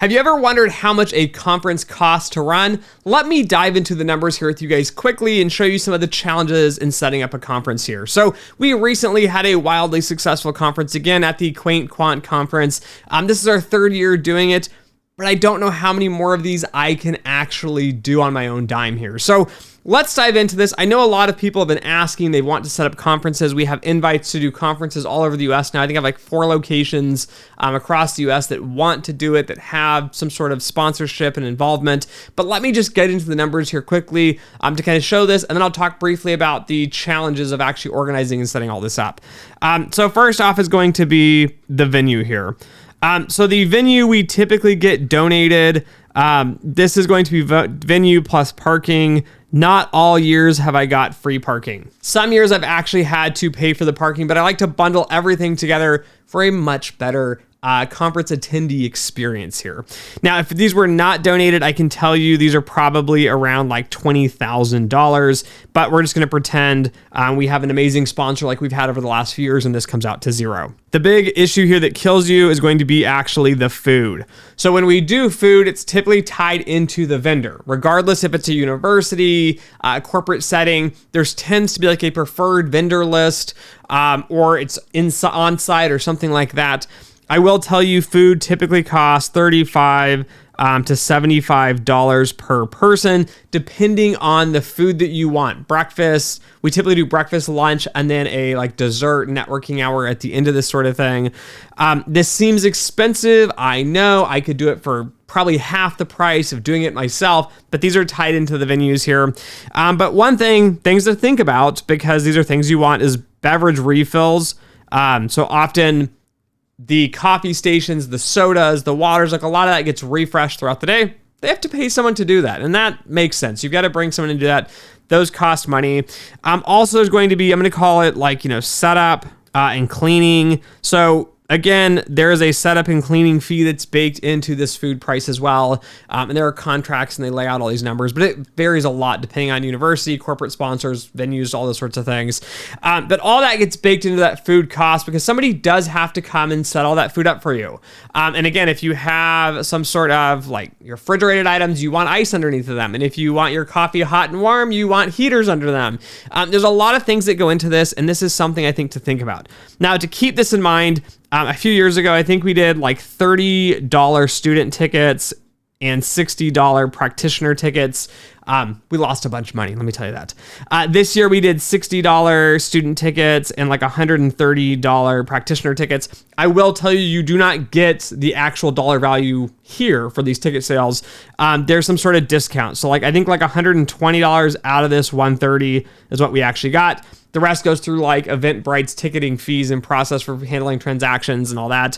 Have you ever wondered how much a conference costs to run? Let me dive into the numbers here with you guys quickly and show you some of the challenges in setting up a conference here. So we recently had a wildly successful conference again at the Quaint Quant Conference. This is our third year doing it, but I don't know how many more of these I can actually do on my own dime here. So let's dive into this. I know a lot of people have been asking, they want to set up conferences. We have invites to do conferences all over the US now. I think I have like 4 locations across the US that want to do it, that have some sort of sponsorship and involvement. But let me just get into the numbers here quickly to kind of show this, and then I'll talk briefly about the challenges of actually organizing and setting all this up. So first off is going to be the venue here. So the venue we typically get donated. This is going to be venue plus parking. Not all years have I got free parking. Some years I've actually had to pay for the parking, but I like to bundle everything together for a much better conference attendee experience here. Now, if these were not donated, I can tell you these are probably around like $20,000, but we're just going to pretend we have an amazing sponsor like we've had over the last few years, and this comes out to zero. The big issue here that kills you is going to be actually the food. So when we do food, it's typically tied into the vendor. Regardless if it's a university, corporate setting, there's tends to be like a preferred vendor list, or it's on-site or something like that. I will tell you food typically costs $35 to $75 per person, depending on the food that you want. Breakfast, we typically do breakfast, lunch, and then a like dessert networking hour at the end of this sort of thing. This seems expensive. I know I could do it for probably half the price of doing it myself, but these are tied into the venues here. But things to think about, because these are things you want, is beverage refills. So often the coffee stations, the sodas, the waters, like a lot of that gets refreshed throughout the day. They have to pay someone to do that, and that makes sense. You've got to bring someone to do that. Those cost money. Also, there's going to be, I'm going to call it like, setup and cleaning. So again, there is a setup and cleaning fee that's baked into this food price as well. And there are contracts and they lay out all these numbers, but it varies a lot depending on university, corporate sponsors, venues, all those sorts of things. But all that gets baked into that food cost because somebody does have to come and set all that food up for you. And again, if you have some sort of like your refrigerated items, you want ice underneath of them. And if you want your coffee hot and warm, you want heaters under them. There's a lot of things that go into this, and this is something I think to think about. Now, to keep this in mind, a few years ago, I think we did like $30 student tickets and $60 practitioner tickets. We lost a bunch of money, let me tell you that. This year we did $60 student tickets and like $130 practitioner tickets. I will tell you, you do not get the actual dollar value here for these ticket sales. There's some sort of discount. So like I think like $120 out of this $130 is what we actually got. The rest goes through like Eventbrite's ticketing fees and process for handling transactions and all that.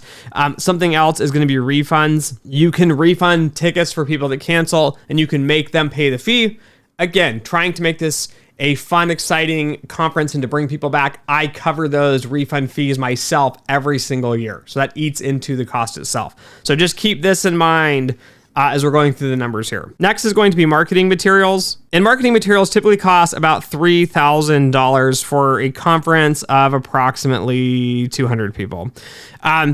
Something else is going to be refunds. You can refund tickets for people that cancel, and you can make them pay the fee. Again, trying to make this a fun, exciting conference and to bring people back. I cover those refund fees myself every single year. So that eats into the cost itself. So just keep this in mind as we're going through the numbers here. Next is going to be marketing materials. And marketing materials typically cost about $3,000 for a conference of approximately 200 people.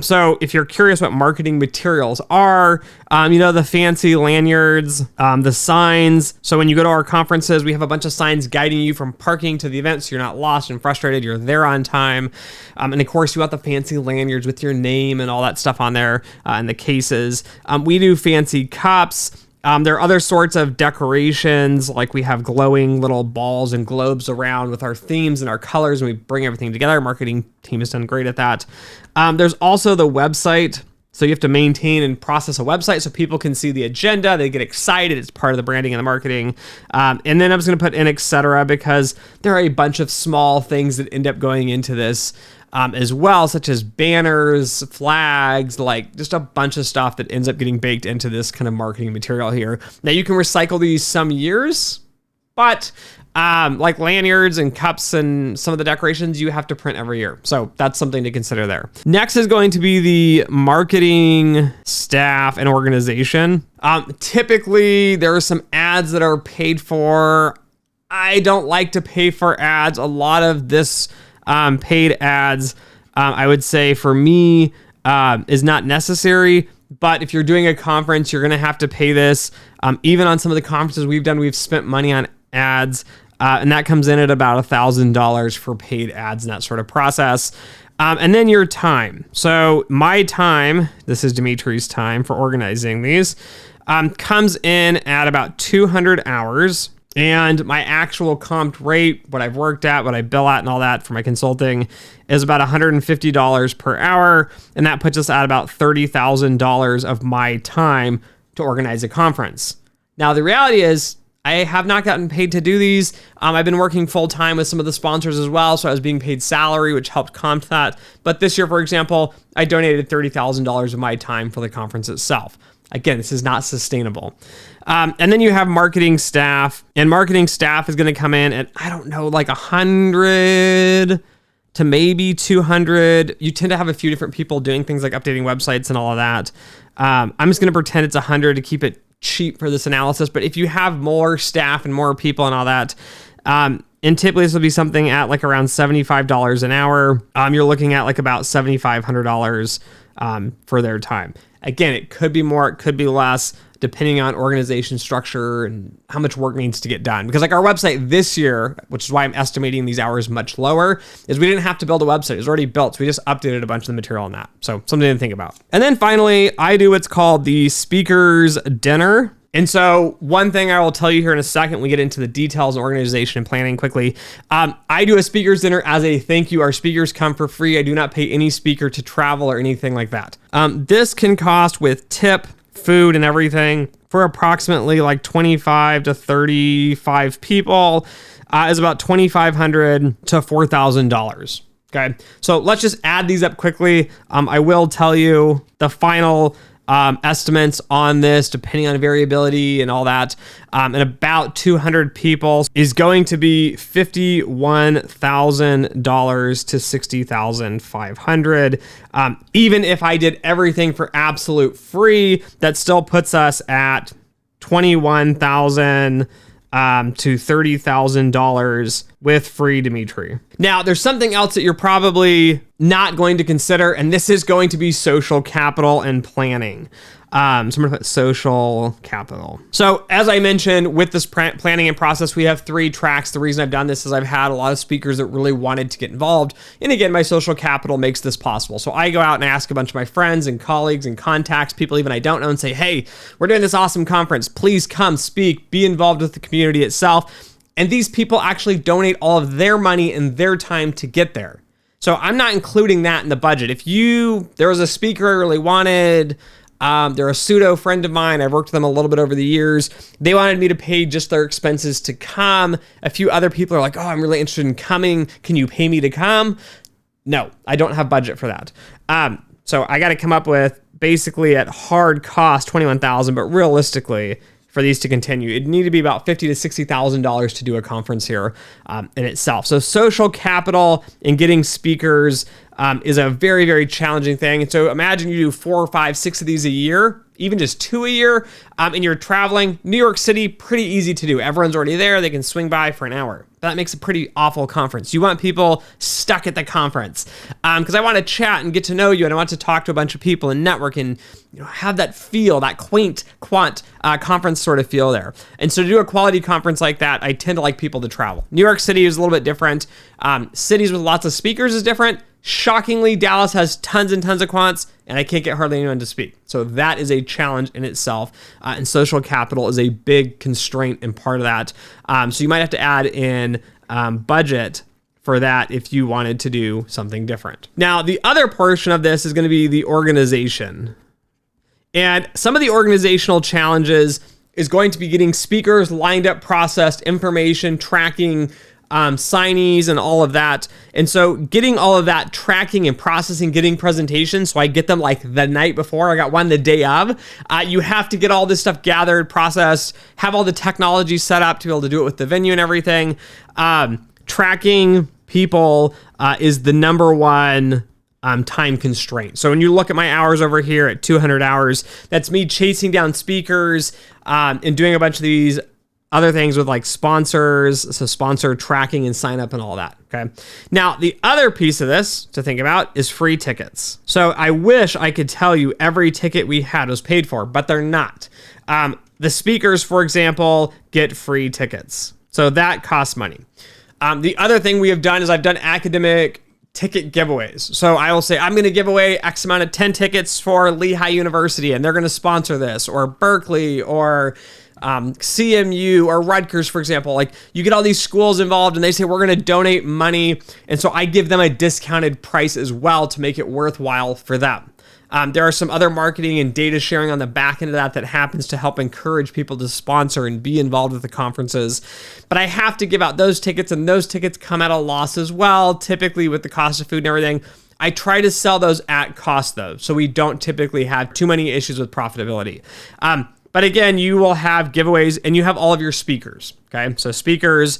So if you're curious what marketing materials are, the fancy lanyards, the signs. So when you go to our conferences, we have a bunch of signs guiding you from parking to the event, so you're not lost and frustrated, you're there on time. And of course, you want the fancy lanyards with your name and all that stuff on there, and the cases. We do fancy cups. There are other sorts of decorations, like we have glowing little balls and globes around with our themes and our colors, and we bring everything together. Our marketing team has done great at that. There's also the website. So you have to maintain and process a website so people can see the agenda. They get excited. It's part of the branding and the marketing. And then I was going to put in et cetera, because there are a bunch of small things that end up going into this as well, such as banners, flags, like just a bunch of stuff that ends up getting baked into this kind of marketing material here. Now you can recycle these some years, but like lanyards and cups and some of the decorations you have to print every year. So that's something to consider there. Next is going to be the marketing staff and organization. Typically there are some ads that are paid for. I don't like to pay for ads. A lot of this paid ads, I would say for me, is not necessary. But if you're doing a conference, you're going to have to pay this. Even on some of the conferences we've done, we've spent money on ads, and that comes in at about $1,000 for paid ads and that sort of process. And then your time. So my time, this is Dimitri's time for organizing these, comes in at about 200 hours. And my actual comped rate, what I've worked at, what I bill at and all that for my consulting is about $150 per hour. And that puts us at about $30,000 of my time to organize a conference. Now, the reality is I have not gotten paid to do these. I've been working full time with some of the sponsors as well. So I was being paid salary, which helped comp that. But this year, for example, I donated $30,000 of my time for the conference itself. Again, this is not sustainable. And then you have marketing staff, and marketing staff is going to come in at, I don't know, like 100 to maybe 200. You tend to have a few different people doing things like updating websites and all of that. I'm just going to pretend it's 100 to keep it cheap for this analysis. But if you have more staff and more people and all that, and typically this will be something at like around $75 an hour. You're looking at like about $7,500 for their time. Again, it could be more, it could be less, depending on organization structure and how much work needs to get done. Because like our website this year, which is why I'm estimating these hours much lower, is we didn't have to build a website. It was already built. So we just updated a bunch of the material on that. So something to think about. And then finally, I do what's called the speaker's dinner. And so one thing I will tell you here in a second, we get into the details and organization and planning quickly. I do a speaker's dinner as a thank you. Our speakers come for free. I do not pay any speaker to travel or anything like that. This can cost with tip, food, and everything for approximately like 25 to 35 people is about $2,500 to $4,000. Okay. So let's just add these up quickly. I will tell you the final estimates on this, depending on variability and all that, and about 200 people is going to be $51,000 to $60,500. Even if I did everything for absolute free, that still puts us at $21,000 to $30,000 with free Dimitri. Now, there's something else that you're probably not going to consider, and this is going to be social capital and planning. So I'm going to put social capital. So as I mentioned, with this planning and process, we have 3 tracks. The reason I've done this is I've had a lot of speakers that really wanted to get involved. And again, my social capital makes this possible. So I go out and ask a bunch of my friends and colleagues and contacts, people even I don't know, and say, hey, we're doing this awesome conference. Please come speak, be involved with the community itself. And these people actually donate all of their money and their time to get there. So I'm not including that in the budget. If there was a speaker I really wanted, they're a pseudo friend of mine. I've worked with them a little bit over the years. They wanted me to pay just their expenses to come. A few other people are like, oh, I'm really interested in coming. Can you pay me to come? No, I don't have budget for that. So I got to come up with basically at hard cost, $21,000, but realistically for these to continue, it'd need to be about $50,000 to $60,000 to do a conference here in itself. So social capital and getting speakers is a very, very challenging thing. And so imagine you do 4 or 5, 6 of these a year, even just 2 a year, and you're traveling. New York City, pretty easy to do. Everyone's already there. They can swing by for an hour. That makes a pretty awful conference. You want people stuck at the conference because I want to chat and get to know you, and I want to talk to a bunch of people and network and have that feel, that quaint quant conference sort of feel there. And so to do a quality conference like that, I tend to like people to travel. New York City is a little bit different. Cities with lots of speakers is different. Shockingly, Dallas has tons and tons of quants, and I can't get hardly anyone to speak. So that is a challenge in itself, and social capital is a big constraint and part of that. So you might have to add in budget for that if you wanted to do something different. Now, the other portion of this is going to be the organization. And some of the organizational challenges is going to be getting speakers lined up, processed, information, tracking, signees and all of that. And so getting all of that tracking and processing, getting presentations, so I get them like the night before. I got one the day of. You have to get all this stuff gathered, processed, have all the technology set up to be able to do it with the venue and everything. Tracking people is the number one time constraint. So when you look at my hours over here at 200 hours, that's me chasing down speakers and doing a bunch of these other things with like sponsors, so sponsor tracking and sign up and all that, okay? Now, the other piece of this to think about is free tickets. So I wish I could tell you every ticket we had was paid for, but they're not. The speakers, for example, get free tickets. So that costs money. The other thing we have done is I've done academic ticket giveaways. So I will say, I'm going to give away X amount of 10 tickets for Lehigh University, and they're going to sponsor this, or Berkeley, or CMU, or Rutgers, for example. Like, you get all these schools involved and they say, we're going to donate money. And so I give them a discounted price as well to make it worthwhile for them. There are some other marketing and data sharing on the back end of that happens to help encourage people to sponsor and be involved with the conferences. But I have to give out those tickets, and those tickets come at a loss as well, typically with the cost of food and everything. I try to sell those at cost though, so we don't typically have too many issues with profitability. But again, you will have giveaways and you have all of your speakers, okay? So speakers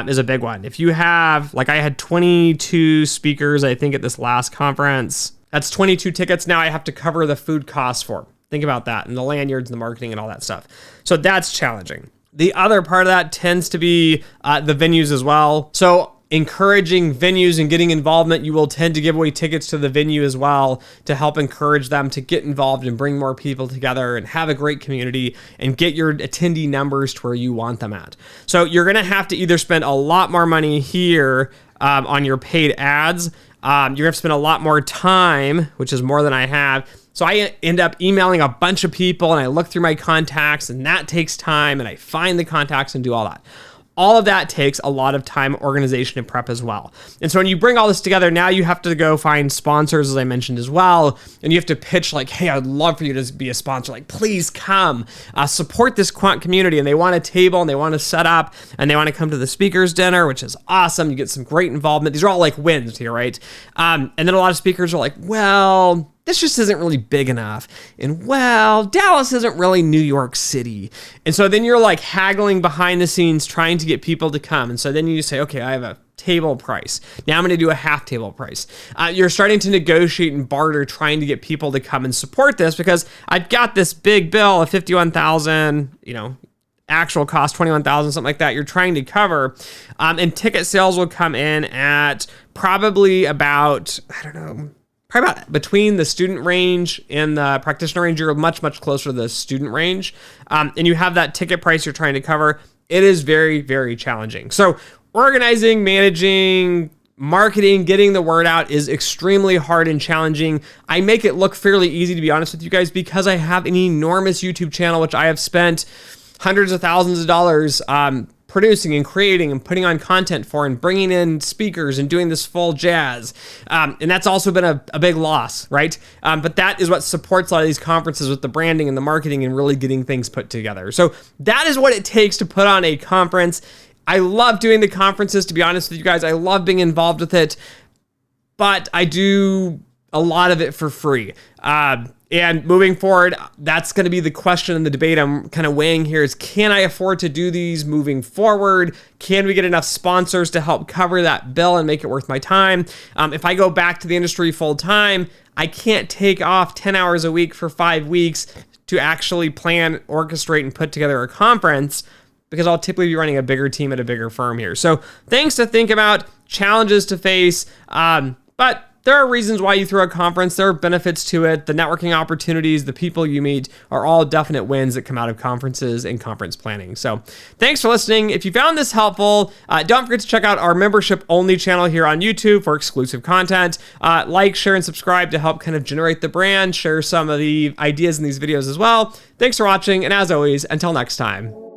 is a big one. If you have, like I had 22 speakers, I think at this last conference, that's 22 tickets now I have to cover the food costs for. Think about that, and the lanyards and the marketing and all that stuff. So that's challenging. The other part of that tends to be the venues as well. So encouraging venues and getting involvement, you will tend to give away tickets to the venue as well to help encourage them to get involved and bring more people together and have a great community and get your attendee numbers to where you want them at. So you're going to have to either spend a lot more money here on your paid ads. You're going to have to spend a lot more time, which is more than I have. So I end up emailing a bunch of people, and I look through my contacts, and that takes time, and I find the contacts and do all that. All of that takes a lot of time, organization, and prep as well. And so when you bring all this together, now you have to go find sponsors, as I mentioned as well. And you have to pitch like, hey, I'd love for you to be a sponsor. Like, please come support this quant community. And they want a table, and they want to set up, and they want to come to the speakers dinner, which is awesome. You get some great involvement. These are all like wins here, right? And then a lot of speakers are like, well, this just isn't really big enough. And well, Dallas isn't really New York City. And so then you're like haggling behind the scenes, trying to get people to come. And so then you say, okay, I have a table price. Now I'm going to do a half table price. You're starting to negotiate and barter, trying to get people to come and support this, because I've got this big bill of $51,000, actual cost $21,000, something like that, you're trying to cover. And ticket sales will come in at probably about, probably about between the student range and the practitioner range. You're much, much closer to the student range. And you have that ticket price you're trying to cover. It is very, very challenging. So organizing, managing, marketing, getting the word out is extremely hard and challenging. I make it look fairly easy, to be honest with you guys, because I have an enormous YouTube channel, which I have spent hundreds of thousands of dollars producing and creating and putting on content for, and bringing in speakers and doing this full jazz. And that's also been a big loss, right? But that is what supports a lot of these conferences, with the branding and the marketing and really getting things put together. So that is what it takes to put on a conference. I love doing the conferences, to be honest with you guys. I love being involved with it, but I do a lot of it for free. And moving forward, that's going to be the question and the debate I'm kind of weighing here is, can I afford to do these moving forward? Can we get enough sponsors to help cover that bill and make it worth my time? If I go back to the industry full time, I can't take off 10 hours a week for 5 weeks to actually plan, orchestrate, and put together a conference, because I'll typically be running a bigger team at a bigger firm here. So things to think about, challenges to face, but there are reasons why you throw a conference. There are benefits to it. The networking opportunities, the people you meet are all definite wins that come out of conferences and conference planning. So thanks for listening. If you found this helpful, don't forget to check out our membership only channel here on YouTube for exclusive content. Like, share, and subscribe to help kind of generate the brand, share some of the ideas in these videos as well. Thanks for watching. And as always, until next time.